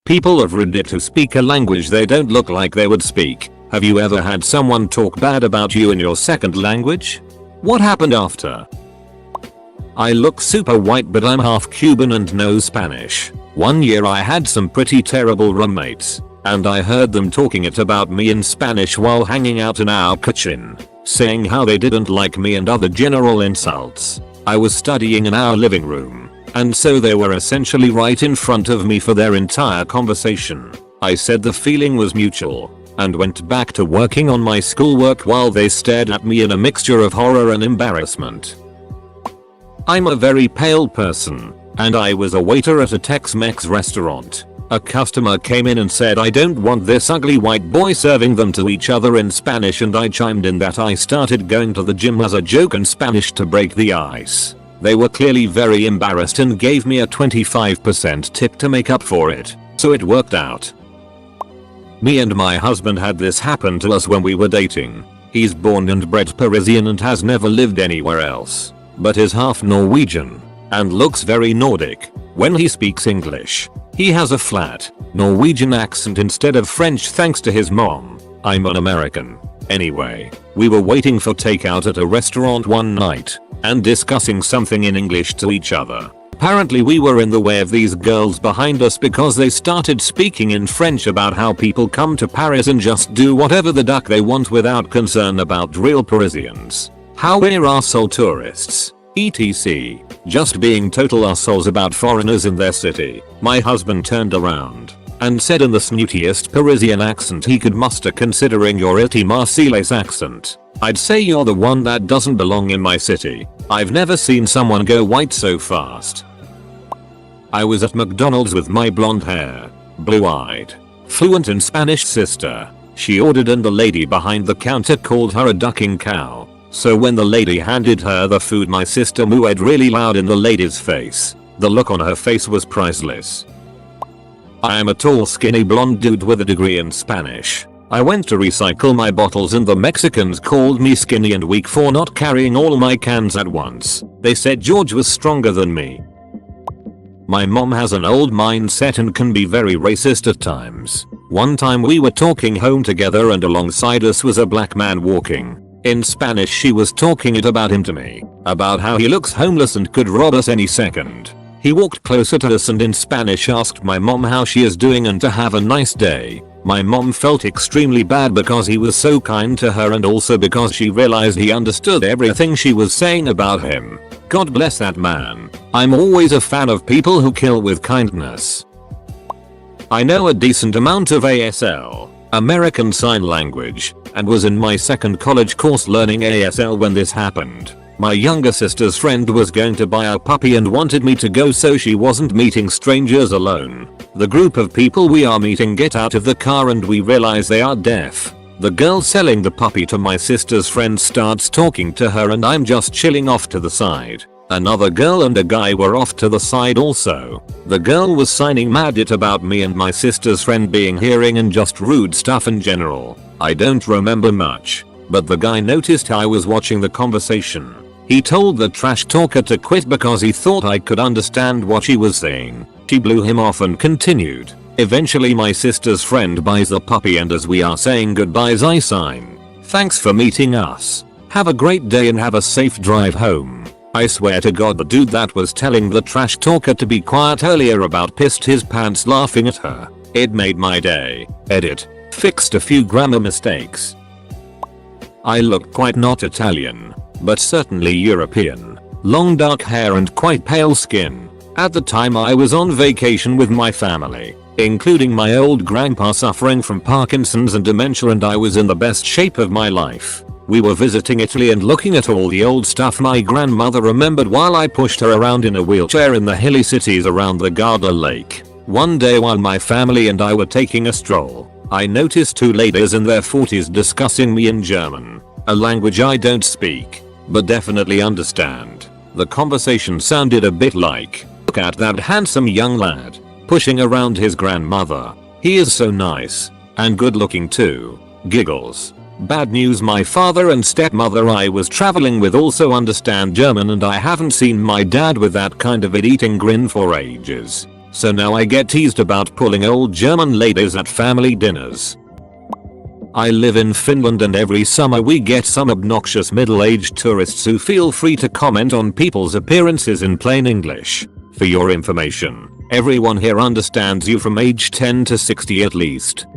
People of Reddit who speak a language they don't look like they would speak. Have you ever had someone talk bad about you in your second language? What happened after? I look super white but I'm half Cuban and know Spanish. One year I had some pretty terrible roommates, and I heard them talking it about me in Spanish while hanging out in our kitchen, saying how they didn't like me and other general insults. I was studying in our living room, and so they were essentially right in front of me for their entire conversation. I said the feeling was mutual, and went back to working on my schoolwork while they stared at me in a mixture of horror and embarrassment. I'm a very pale person, and I was a waiter at a Tex-Mex restaurant. A customer came in and said I don't want this ugly white boy serving them to each other in Spanish, and I chimed in that I started going to the gym as a joke in Spanish to break the ice. They were clearly very embarrassed and gave me a 25% tip to make up for it, so it worked out. Me and my husband had this happen to us when we were dating. He's born and bred Parisian and has never lived anywhere else, but is half Norwegian and looks very Nordic. When he speaks English, he has a flat Norwegian accent instead of French thanks to his mom. I'm an American. Anyway, we were waiting for takeout at a restaurant one night and discussing something in English to each other. Apparently we were in the way of these girls behind us because they started speaking in French about how people come to Paris and just do whatever the duck they want without concern about real Parisians. How we're arsehole tourists, etc. Just being total assholes about foreigners in their city. My husband turned around and said in the snootiest Parisian accent he could muster considering your ilty Marseillaise accent, "I'd say you're the one that doesn't belong in my city. I've never seen someone go white so fast." I was at McDonald's with my blonde hair, blue-eyed, fluent in Spanish sister. She ordered and the lady behind the counter called her a ducking cow. So when the lady handed her the food, my sister mooed really loud in the lady's face. The look on her face was priceless. I am a tall skinny blonde dude with a degree in Spanish. I went to recycle my bottles and the Mexicans called me skinny and weak for not carrying all my cans at once. They said George was stronger than me. My mom has an old mindset and can be very racist at times. One time we were talking home together and alongside us was a black man walking. In Spanish she was talking it about him to me, about how he looks homeless and could rob us any second. He walked closer to us and in Spanish asked my mom how she is doing and to have a nice day. My mom felt extremely bad because he was so kind to her and also because she realized he understood everything she was saying about him. God bless that man. I'm always a fan of people who kill with kindness. I know a decent amount of ASL, American Sign Language, and was in my second college course learning ASL when this happened. My younger sister's friend was going to buy a puppy and wanted me to go so she wasn't meeting strangers alone. The group of people we are meeting get out of the car and we realize they are deaf. The girl selling the puppy to my sister's friend starts talking to her and I'm just chilling off to the side. Another girl and a guy were off to the side also. The girl was signing mad it about me and my sister's friend being hearing and just rude stuff in general. I don't remember much, but the guy noticed I was watching the conversation. He told the trash talker to quit because he thought I could understand what she was saying. She blew him off and continued. Eventually my sister's friend buys the puppy and as we are saying goodbyes I sign, "Thanks for meeting us. Have a great day and have a safe drive home." I swear to God the dude that was telling the trash talker to be quiet earlier about pissed his pants laughing at her. It made my day. Edit. Fixed a few grammar mistakes. I look quite not Italian, but certainly European. Long dark hair and quite pale skin. At the time I was on vacation with my family, including my old grandpa suffering from Parkinson's and dementia, and I was in the best shape of my life. We were visiting Italy and looking at all the old stuff my grandmother remembered while I pushed her around in a wheelchair in the hilly cities around the Garda Lake. One day while my family and I were taking a stroll, I noticed two ladies in their 40s discussing me in German, a language I don't speak, but definitely understand. The conversation sounded a bit like, "Look at that handsome young lad, pushing around his grandmother. He is so nice, and good looking too." Giggles. Bad news, my father and stepmother I was traveling with also understand German and I haven't seen my dad with that kind of eating grin for ages. So now I get teased about pulling old German ladies at family dinners. I live in Finland and every summer we get some obnoxious middle-aged tourists who feel free to comment on people's appearances in plain English. For your information, everyone here understands you from age 10 to 60 at least.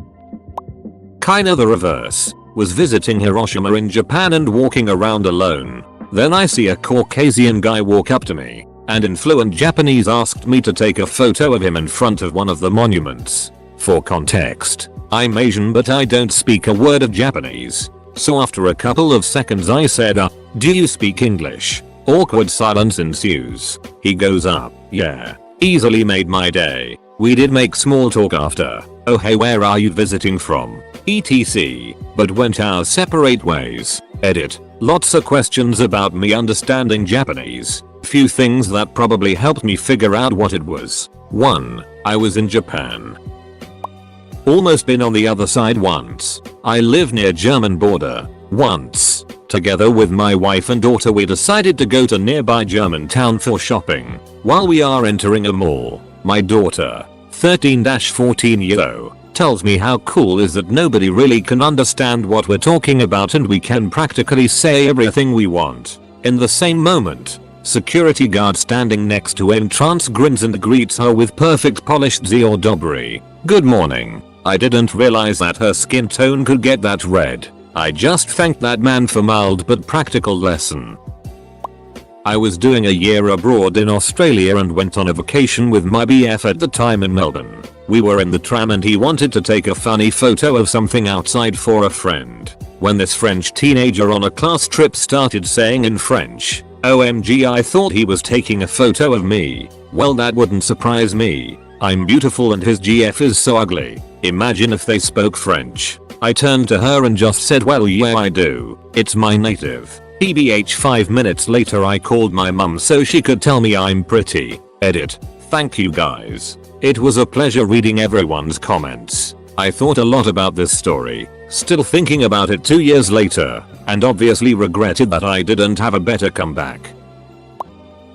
Kinda the reverse. Was visiting Hiroshima in Japan and walking around alone. Then I see a Caucasian guy walk up to me and in fluent Japanese asked me to take a photo of him in front of one of the monuments. For context, I'm Asian but I don't speak a word of Japanese. So after a couple of seconds I said do you speak English? Awkward silence ensues. He goes yeah. Easily made my day. We did make small talk after. Oh hey, where are you visiting from? etc. But went our separate ways. Edit. Lots of questions about me understanding Japanese. Few things that probably helped me figure out what it was. 1. I was in Japan. Almost been on the other side once. I live near German border. Once. Together with my wife and daughter we decided to go to nearby German town for shopping. While we are entering a mall, my daughter, 13-14 tells me how cool is that nobody really can understand what we're talking about and we can practically say everything we want. In the same moment, security guard standing next to entrance grins and greets her with perfect polished Dzień dobry. Good morning. I didn't realize that her skin tone could get that red. I just thanked that man for mild but practical lesson. I was doing a year abroad in Australia and went on a vacation with my BF at the time in Melbourne. We were in the tram and he wanted to take a funny photo of something outside for a friend. When this French teenager on a class trip started saying in French, OMG, I thought he was taking a photo of me. Well, that wouldn't surprise me. I'm beautiful and his GF is so ugly. Imagine if they spoke French. I turned to her and just said, well yeah I do. It's my native. PBH 5 minutes later I called my mum so she could tell me I'm pretty. Edit. Thank you guys. It was a pleasure reading everyone's comments. I thought a lot about this story, still thinking about it 2 years later, and obviously regretted that I didn't have a better comeback.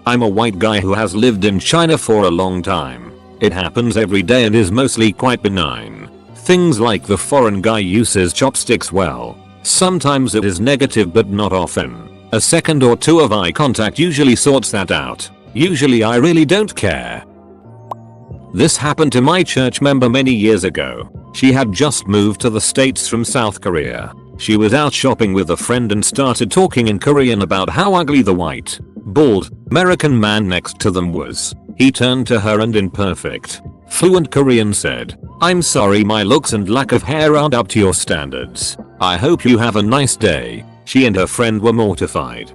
I'm a white guy who has lived in China for a long time. It happens every day and is mostly quite benign. Things like the foreign guy uses chopsticks well. Sometimes it is negative but not often. A second or two of eye contact usually sorts that out. Usually I really don't care. This happened to my church member many years ago. She had just moved to the States from South Korea. She was out shopping with a friend and started talking in Korean about how ugly the white, bald, American man next to them was. He turned to her and in perfect, fluent Korean said, I'm sorry my looks and lack of hair aren't up to your standards. I hope you have a nice day. She and her friend were mortified.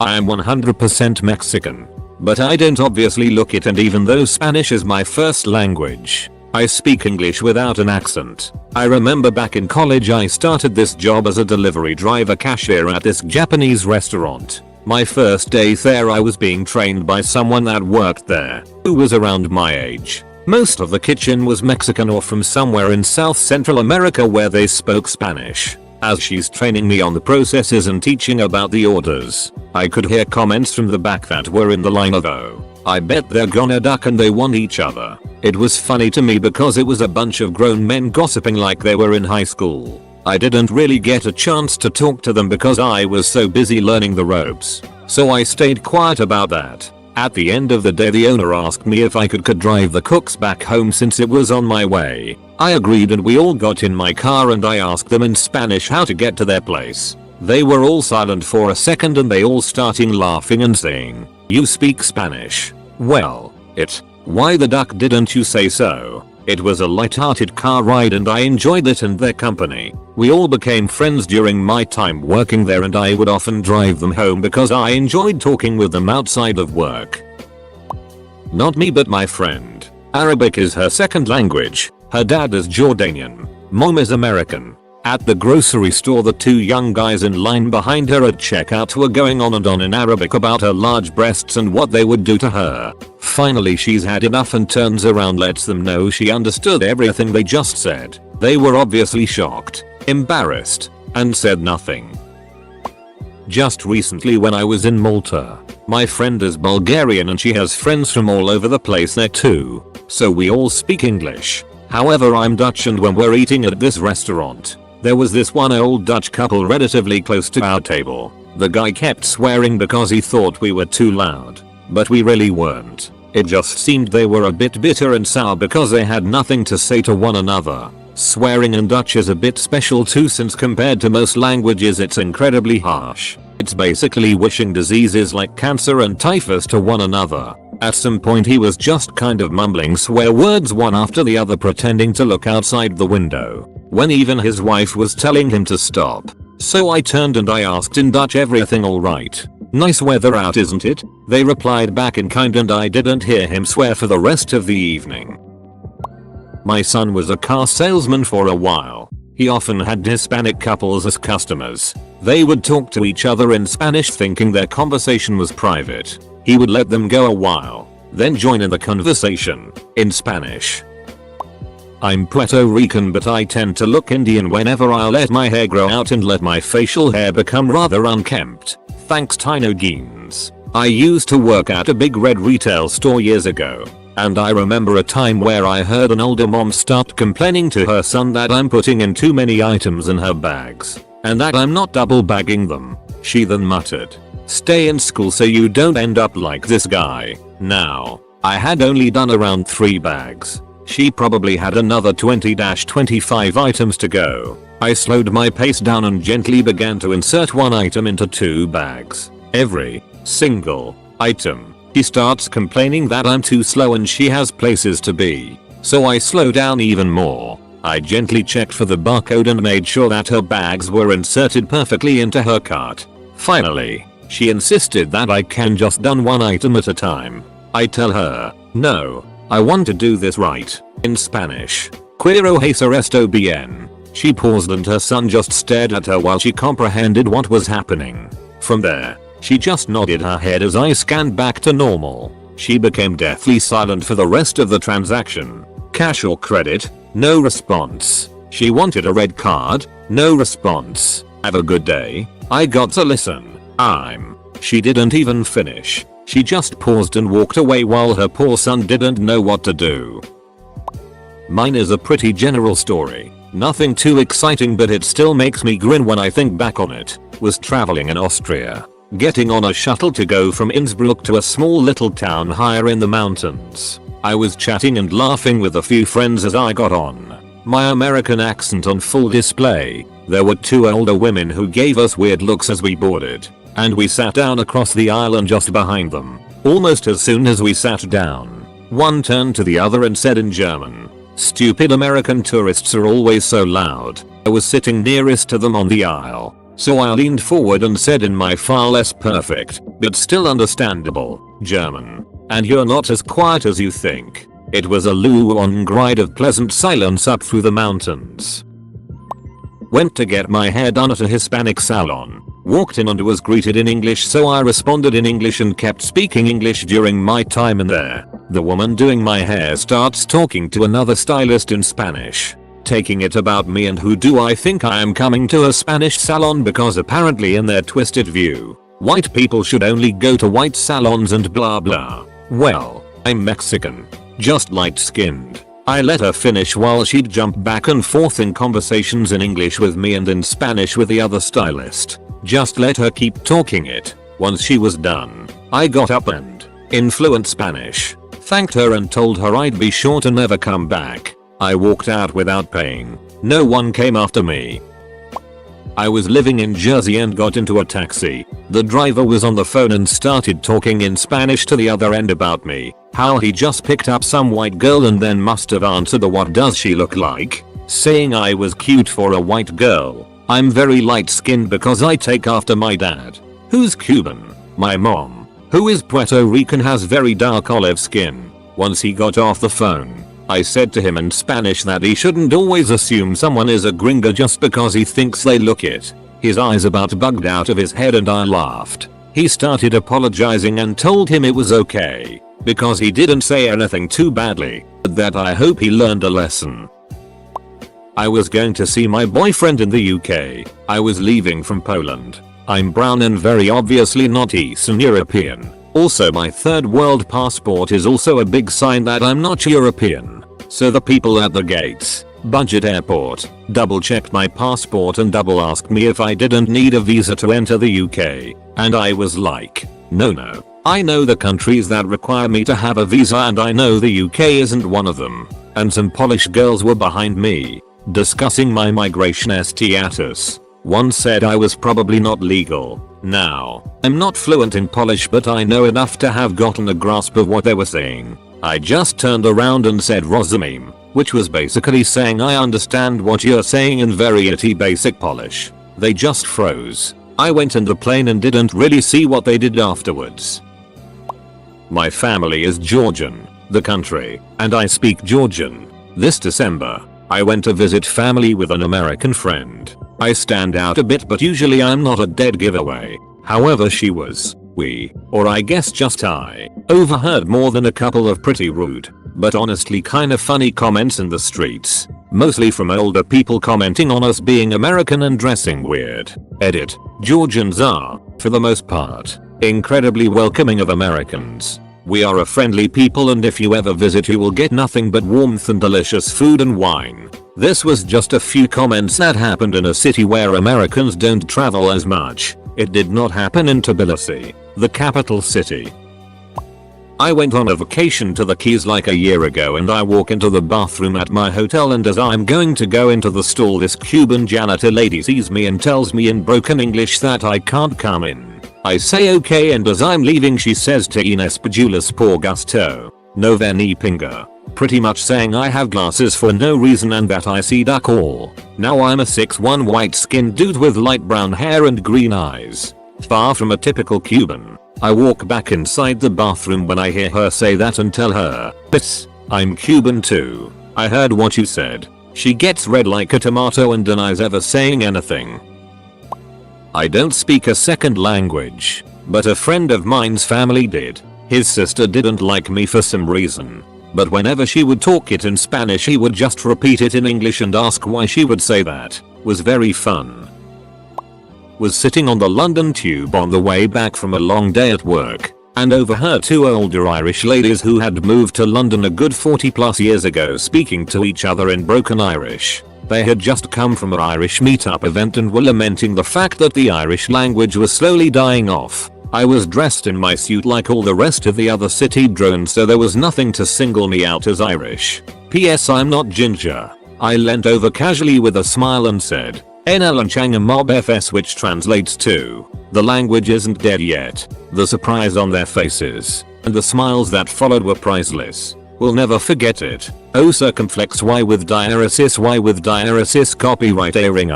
I am 100% Mexican. But I don't obviously look it, and even though Spanish is my first language, I speak English without an accent. I remember back in college I started this job as a delivery driver cashier at this Japanese restaurant. My first day there I was being trained by someone that worked there, who was around my age. Most of the kitchen was Mexican or from somewhere in South Central America where they spoke Spanish. As she's training me on the processes and teaching about the orders, I could hear comments from the back that were in the line of, oh, I bet they're gonna duck and they want each other. It was funny to me because it was a bunch of grown men gossiping like they were in high school. I didn't really get a chance to talk to them because I was so busy learning the ropes. So I stayed quiet about that. At the end of the day the owner asked me if I could drive the cooks back home since it was on my way. I agreed and we all got in my car and I asked them in Spanish how to get to their place. They were all silent for a second and they all started laughing and saying, you speak Spanish? Well, why the duck didn't you say so? It was a light-hearted car ride and I enjoyed it and their company. We all became friends during my time working there and I would often drive them home because I enjoyed talking with them outside of work. Not me but my friend. Arabic is her second language. Her dad is Jordanian. Mom is American. At the grocery store the two young guys in line behind her at checkout were going on and on in Arabic about her large breasts and what they would do to her. Finally she's had enough and turns around, lets them know she understood everything they just said. They were obviously shocked, embarrassed, and said nothing. Just recently when I was in Malta. My friend is Bulgarian and she has friends from all over the place there too. So we all speak English. However, I'm Dutch, and when we're eating at this restaurant, there was this one old Dutch couple relatively close to our table. The guy kept swearing because he thought we were too loud. But we really weren't. It just seemed they were a bit bitter and sour because they had nothing to say to one another. Swearing in Dutch is a bit special too, since compared to most languages it's incredibly harsh. It's basically wishing diseases like cancer and typhus to one another. At some point he was just kind of mumbling swear words one after the other, pretending to look outside the window, when even his wife was telling him to stop. So I turned and I asked in Dutch, "Everything alright? Nice weather out, isn't it?" They replied back in kind and I didn't hear him swear for the rest of the evening. My son was a car salesman for a while. He often had Hispanic couples as customers. They would talk to each other in Spanish thinking their conversation was private. He would let them go a while, then join in the conversation in Spanish. I'm Puerto Rican, but I tend to look Indian whenever I let my hair grow out and let my facial hair become rather unkempt. Thanks Tino Geens. I used to work at a big red retail store years ago. And I remember a time where I heard an older mom start complaining to her son that I'm putting in too many items in her bags, and that I'm not double bagging them. She then muttered, "Stay in school so you don't end up like this guy." Now, I had only done around 3 bags. She probably had another 20-25 items to go. I slowed my pace down and gently began to insert 1 item into 2 bags. Every single item. She starts complaining that I'm too slow and she has places to be. So I slow down even more. I gently checked for the barcode and made sure that her bags were inserted perfectly into her cart. Finally, she insisted that I can just done 1 item at a time. I tell her, "No, I want to do this right." In Spanish, "Quiero hacer esto bien." She paused and her son just stared at her while she comprehended what was happening. From there, she just nodded her head as I scanned back to normal. She became deathly silent for the rest of the transaction. Cash or credit? No response. She wanted a red card? No response. Have a good day? I got to listen. She didn't even finish. She just paused and walked away while her poor son didn't know what to do. Mine is a pretty general story. Nothing too exciting, but it still makes me grin when I think back on it. Was traveling in Austria. Getting on a shuttle to go from Innsbruck to a small little town higher in the mountains. I was chatting and laughing with a few friends as I got on. My American accent on full display. There were 2 older women who gave us weird looks as we boarded, and we sat down across the aisle and just behind them. Almost as soon as we sat down, one turned to the other and said in German, "Stupid American tourists are always so loud." I was sitting nearest to them on the aisle. So I leaned forward and said in my far less perfect, but still understandable, German, "And you're not as quiet as you think." It was a long ride of pleasant silence up through the mountains. Went to get my hair done at a Hispanic salon. Walked in and was greeted in English, so I responded in English and kept speaking English during my time in there. The woman doing my hair starts talking to another stylist in Spanish. Taking it about me and who do I think I am coming to a Spanish salon because apparently in their twisted view, white people should only go to white salons and blah blah. Well, I'm Mexican. Just light skinned. I let her finish while she'd jump back and forth in conversations in English with me and in Spanish with the other stylist. Just let her keep talking it. Once she was done, I got up and, in fluent Spanish, thanked her and told her I'd be sure to never come back. I walked out without paying. No one came after me. I was living in Jersey and got into a taxi. The driver was on the phone and started talking in Spanish to the other end about me. How he just picked up some white girl and then must have answered a "What does she look like?" saying I was cute for a white girl. I'm very light skinned because I take after my dad, who's Cuban. My mom, who is Puerto Rican, has very dark olive skin. Once he got off the phone, I said to him in Spanish that he shouldn't always assume someone is a gringo just because he thinks they look it. His eyes about bugged out of his head and I laughed. He started apologizing and told him it was okay, because he didn't say anything too badly, but that I hope he learned a lesson. I was going to see my boyfriend in the UK. I was leaving from Poland. I'm brown and very obviously not Eastern European. Also my third world passport is also a big sign that I'm not European. So the people at the gates, budget airport, double checked my passport and double asked me if I didn't need a visa to enter the UK. And I was like, no. I know the countries that require me to have a visa and I know the UK isn't one of them. And some Polish girls were behind me, discussing my migration status. One said I was probably not legal. Now, I'm not fluent in Polish but I know enough to have gotten a grasp of what they were saying. I just turned around and said rozumiem, which was basically saying I understand what you're saying in very itty basic Polish. They just froze. I went in the plane and didn't really see what they did afterwards. My family is Georgian, the country, and I speak Georgian. This December, I went to visit family with an American friend. I stand out a bit but usually I'm not a dead giveaway. However or I guess just I, overheard more than a couple of pretty rude, but honestly kinda funny comments in the streets. Mostly from older people commenting on us being American and dressing weird. Edit. Georgians are, for the most part, incredibly welcoming of Americans. We are a friendly people and if you ever visit you will get nothing but warmth and delicious food and wine. This was just a few comments that happened in a city where Americans don't travel as much. It did not happen in Tbilisi, the capital city. I went on a vacation to the Keys like a year ago and I walk into the bathroom at my hotel and as I'm going to go into the stall this Cuban janitor lady sees me and tells me in broken English that I can't come in. I say okay and as I'm leaving she says te inespedulas por gusto, no veni pinga. Pretty much saying I have glasses for no reason and that I see duck all. Now I'm a 6'1" white skinned dude with light brown hair and green eyes. Far from a typical Cuban. I walk back inside the bathroom when I hear her say that and tell her, "Piss, I'm Cuban too. I heard what you said." She gets red like a tomato and denies ever saying anything. I don't speak a second language, but a friend of mine's family did. His sister didn't like me for some reason. But whenever she would talk it in Spanish he would just repeat it in English and ask why she would say that. Was very fun. Was sitting on the London tube on the way back from a long day at work and overheard two older Irish ladies who had moved to London a good 40+ years ago speaking to each other in broken Irish. They had just come from an Irish meetup event and were lamenting the fact that the Irish language was slowly dying off. I was dressed in my suit like all the rest of the other city drones so there was nothing to single me out as Irish. PS I'm not ginger. I leant over casually with a smile and said, Enalancanga mob FS which translates to, the language isn't dead yet. The surprise on their faces, and the smiles that followed were priceless. We'll never forget it. O circumflex Y with diaresis copyright airing.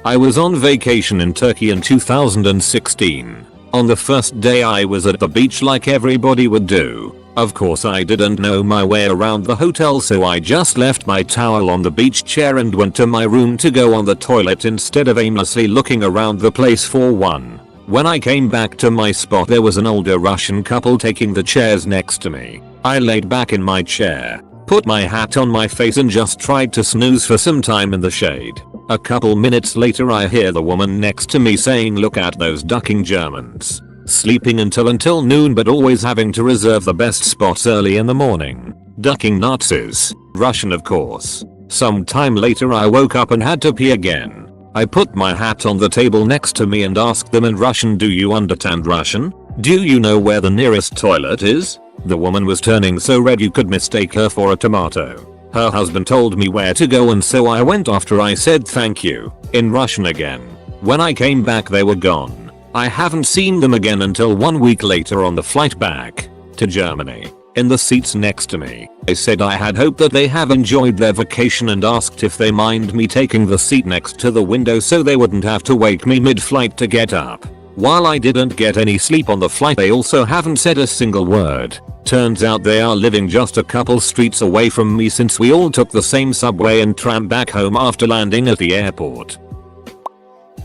I was on vacation in Turkey in 2016. On the first day I was at the beach like everybody would do. Of course I didn't know my way around the hotel so I just left my towel on the beach chair and went to my room to go on the toilet instead of aimlessly looking around the place for one. When I came back to my spot there was an older Russian couple taking the chairs next to me. I laid back in my chair, put my hat on my face and just tried to snooze for some time in the shade. A couple minutes later I hear the woman next to me saying look at those ducking Germans. Sleeping until noon but always having to reserve the best spots early in the morning. Ducking Nazis. Russian of course. Some time later I woke up and had to pee again. I put my hat on the table next to me and asked them in Russian, do you understand Russian? Do you know where the nearest toilet is? The woman was turning so red you could mistake her for a tomato. Her husband told me where to go and so I went after I said thank you, in Russian again. When I came back they were gone. I haven't seen them again until 1 week later on the flight back to Germany. In the seats next to me, I said I had hoped that they have enjoyed their vacation and asked if they mind me taking the seat next to the window so they wouldn't have to wake me mid-flight to get up. While I didn't get any sleep on the flight they also haven't said a single word. Turns out they are living just a couple streets away from me since we all took the same subway and tram back home after landing at the airport.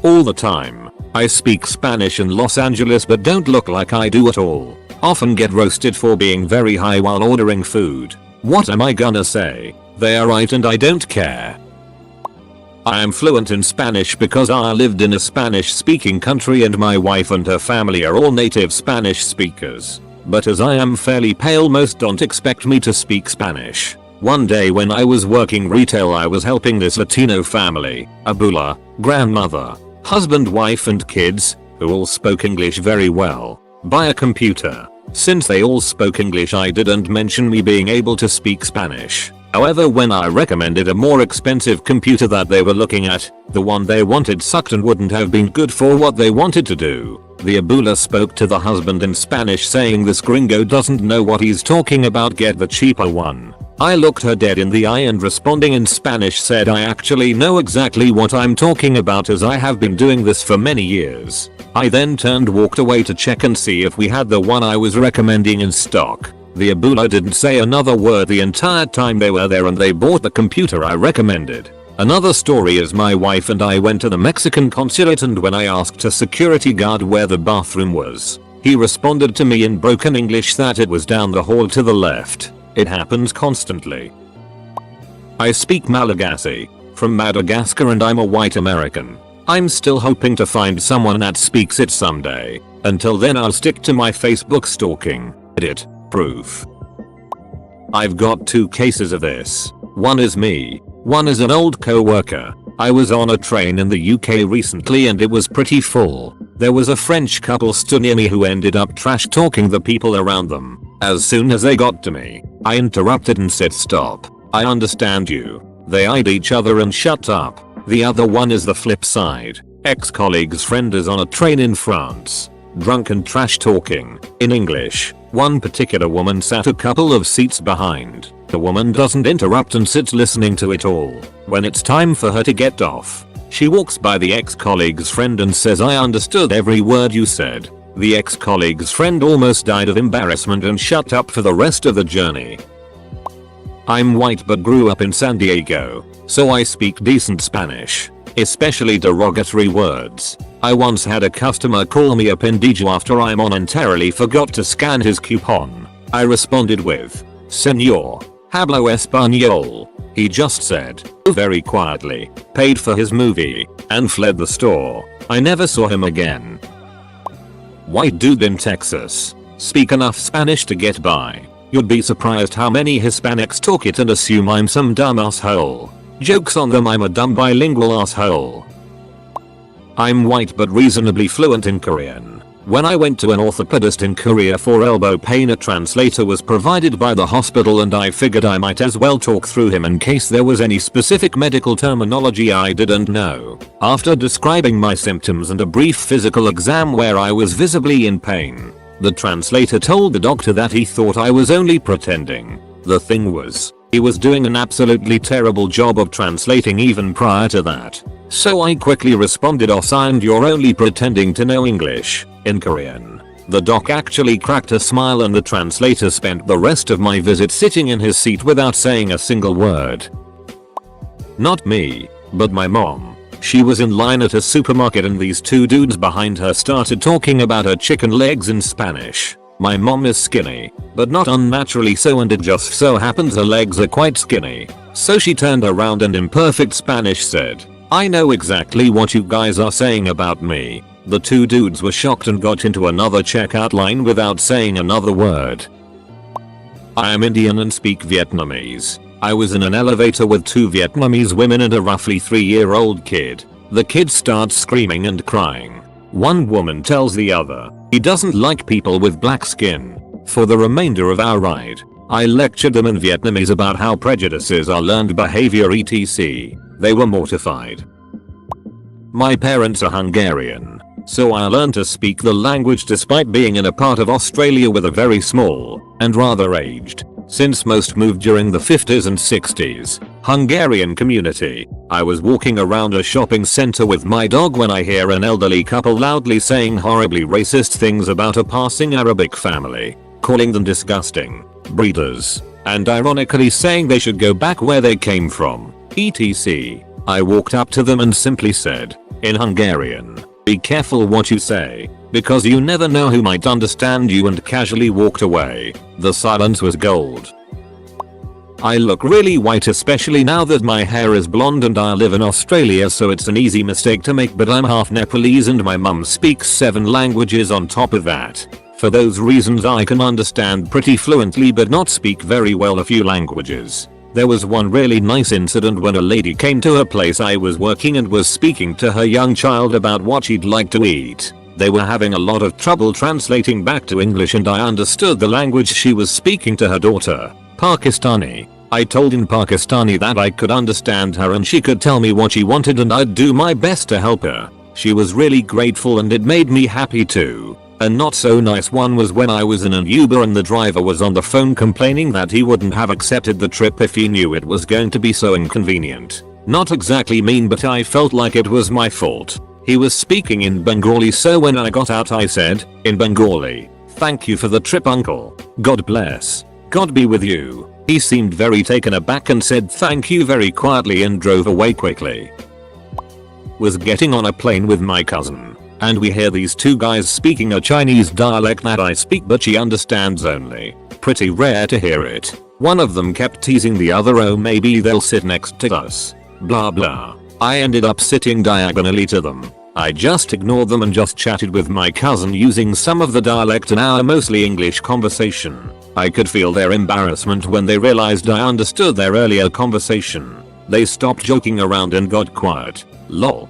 All the time. I speak Spanish in Los Angeles but don't look like I do at all. Often get roasted for being very high while ordering food. What am I gonna say? They are right and I don't care. I am fluent in Spanish because I lived in a Spanish-speaking country and my wife and her family are all native Spanish speakers. But as I am fairly pale, most don't expect me to speak Spanish. One day when I was working retail, I was helping this Latino family, abuela, grandmother, husband, wife and kids, who all spoke English very well, buy a computer. Since they all spoke English, I didn't mention me being able to speak Spanish. However, when I recommended a more expensive computer that they were looking at, the one they wanted sucked and wouldn't have been good for what they wanted to do. The abuela spoke to the husband in Spanish saying, "This gringo doesn't know what he's talking about, get the cheaper one." I looked her dead in the eye and responding in Spanish said, "I actually know exactly what I'm talking about as I have been doing this for many years." I then walked away to check and see if we had the one I was recommending in stock. The abuela didn't say another word the entire time they were there and they bought the computer I recommended. Another story is my wife and I went to the Mexican consulate, and when I asked a security guard where the bathroom was, he responded to me in broken English that it was down the hall to the left. It happens constantly. I speak Malagasy, from Madagascar, and I'm a white American. I'm still hoping to find someone that speaks it someday. Until then, I'll stick to my Facebook stalking. Edit. Proof. I've got 2 cases of this. One is me. One is an old co-worker. I was on a train in the UK recently and it was pretty full. There was a French couple stood near me who ended up trash talking the people around them. As soon as they got to me, I interrupted and said, "Stop. I understand you." They eyed each other and shut up. The other one is the flip side. Ex-colleague's friend is on a train in France. Drunk and trash talking, in English. One particular woman sat a couple of seats behind. The woman doesn't interrupt and sits listening to it all. When it's time for her to get off, she walks by the ex-colleague's friend and says, "I understood every word you said." The ex-colleague's friend almost died of embarrassment and shut up for the rest of the journey. I'm white but grew up in San Diego, so I speak decent Spanish, especially derogatory words. I once had a customer call me a pendejo after I momentarily forgot to scan his coupon. I responded with, "Señor, hablo español." He just said, very quietly, paid for his movie, and fled the store. I never saw him again. White dude in Texas. Speak enough Spanish to get by. You'd be surprised how many Hispanics talk it and assume I'm some dumb asshole. Jokes on them, I'm a dumb bilingual asshole. I'm white but reasonably fluent in Korean. When I went to an orthopedist in Korea for elbow pain, a translator was provided by the hospital and I figured I might as well talk through him in case there was any specific medical terminology I didn't know. After describing my symptoms and a brief physical exam where I was visibly in pain, the translator told the doctor that he thought I was only pretending. The thing was, he was doing an absolutely terrible job of translating even prior to that. So I quickly responded, "Oh, signed, you're only pretending to know English," in Korean. The doc actually cracked a smile and the translator spent the rest of my visit sitting in his seat without saying a single word. Not me, but my mom. She was in line at a supermarket and these 2 dudes behind her started talking about her chicken legs in Spanish. My mom is skinny, but not unnaturally so, and it just so happens her legs are quite skinny. So she turned around and in perfect Spanish said, "I know exactly what you guys are saying about me." The 2 dudes were shocked and got into another checkout line without saying another word. I am Indian and speak Vietnamese. I was in an elevator with 2 Vietnamese women and a roughly 3-year-old kid. The kid starts screaming and crying. One woman tells the other, he doesn't like people with black skin. For the remainder of our ride, I lectured them in Vietnamese about how prejudices are learned behavior etc. They were mortified. My parents are Hungarian, so I learned to speak the language despite being in a part of Australia with a very small, and rather aged, since most moved during the 50s and 60s, Hungarian community. I was walking around a shopping center with my dog when I hear an elderly couple loudly saying horribly racist things about a passing Arabic family, calling them disgusting, breeders, and ironically saying they should go back where they came from, etc. I walked up to them and simply said, in Hungarian, "Be careful what you say, because you never know who might understand you," and casually walked away. The silence was gold. I look really white, especially now that my hair is blonde and I live in Australia, so it's an easy mistake to make, but I'm half Nepalese and my mum speaks 7 languages on top of that. For those reasons I can understand pretty fluently but not speak very well a few languages. There was one really nice incident when a lady came to a place I was working and was speaking to her young child about what she'd like to eat. They were having a lot of trouble translating back to English and I understood the language she was speaking to her daughter, Pakistani. I told in Pakistani that I could understand her and she could tell me what she wanted and I'd do my best to help her. She was really grateful and it made me happy too. A not so nice one was when I was in an Uber and the driver was on the phone complaining that he wouldn't have accepted the trip if he knew it was going to be so inconvenient. Not exactly mean, but I felt like it was my fault. He was speaking in Bengali, so when I got out I said, in Bengali, "Thank you for the trip, uncle. God bless. God be with you." He seemed very taken aback and said thank you very quietly and drove away quickly. Was getting on a plane with my cousin, and we hear these two guys speaking a Chinese dialect that I speak but she understands only. Pretty rare to hear it. One of them kept teasing the other, "Oh, maybe they'll sit next to us. Blah blah." I ended up sitting diagonally to them. I just ignored them and just chatted with my cousin using some of the dialect in our mostly English conversation. I could feel their embarrassment when they realized I understood their earlier conversation. They stopped joking around and got quiet. Lol.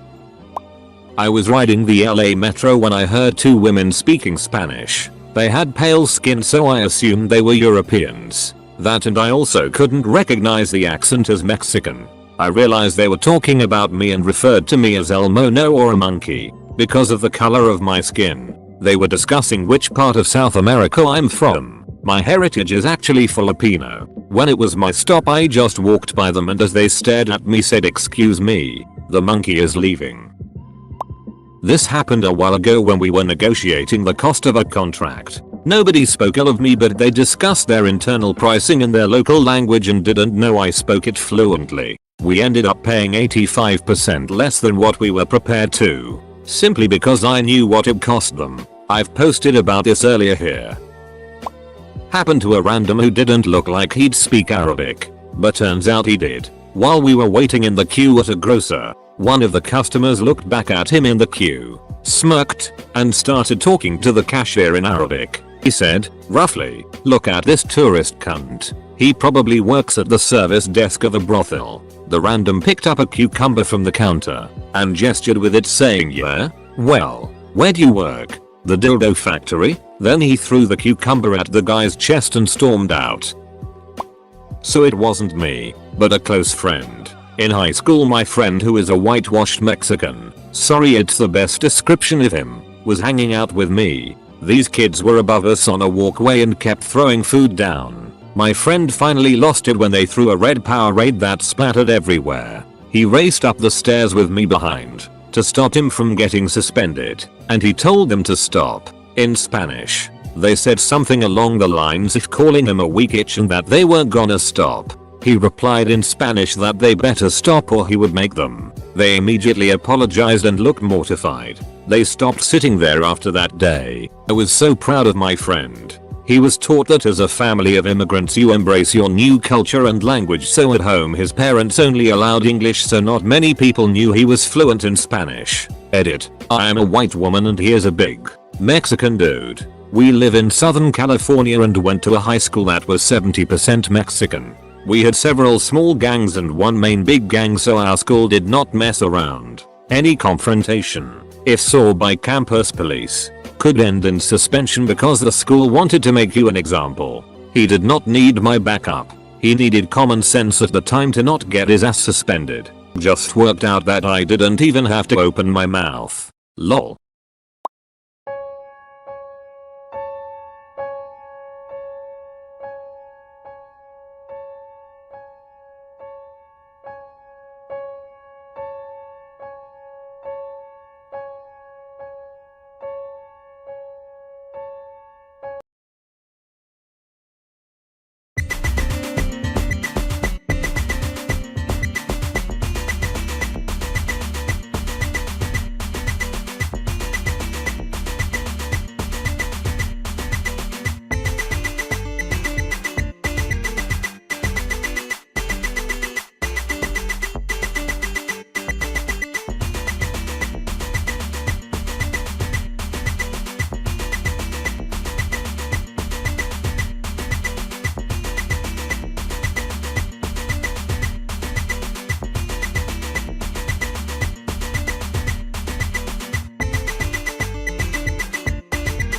I was riding the LA metro when I heard 2 women speaking Spanish. They had pale skin, so I assumed they were Europeans. That, and I also couldn't recognize the accent as Mexican. I realized they were talking about me and referred to me as El Mono or a monkey because of the color of my skin. They were discussing which part of South America I'm from. My heritage is actually Filipino. When it was my stop I just walked by them and as they stared at me said, "Excuse me, the monkey is leaving." This happened a while ago when we were negotiating the cost of a contract. Nobody spoke ill of me, but they discussed their internal pricing in their local language and didn't know I spoke it fluently. We ended up paying 85% less than what we were prepared to, simply because I knew what it cost them. I've posted about this earlier here. Happened to a random who didn't look like he'd speak Arabic, but turns out he did. While we were waiting in the queue at a grocer, one of the customers looked back at him in the queue, smirked, and started talking to the cashier in Arabic. He said, roughly, "Look at this tourist cunt. He probably works at the service desk of a brothel." The random picked up a cucumber from the counter and gestured with it saying, "Yeah? Well, where do you work? The dildo factory?" Then he threw the cucumber at the guy's chest and stormed out. So it wasn't me, but a close friend. In high school my friend, who is a whitewashed Mexican, sorry it's the best description of him, was hanging out with me. These kids were above us on a walkway and kept throwing food down. My friend finally lost it when they threw a red Powerade that splattered everywhere. He raced up the stairs with me behind to stop him from getting suspended, and he told them to stop. In Spanish, they said something along the lines of calling him a weak itch and that they weren't gonna stop. He replied in Spanish that they better stop or he would make them. They immediately apologized and looked mortified. They stopped sitting there after that day. I was so proud of my friend. He was taught that as a family of immigrants you embrace your new culture and language, so at home his parents only allowed English, so not many people knew he was fluent in Spanish. Edit. I am a white woman and he is a big Mexican dude. We live in Southern California and went to a high school that was 70% Mexican. We had several small gangs and one main big gang, so our school did not mess around. Any confrontation, if saw by campus police, could end in suspension because the school wanted to make you an example. He did not need my backup. He needed common sense at the time to not get his ass suspended. Just worked out that I didn't even have to open my mouth. Lol.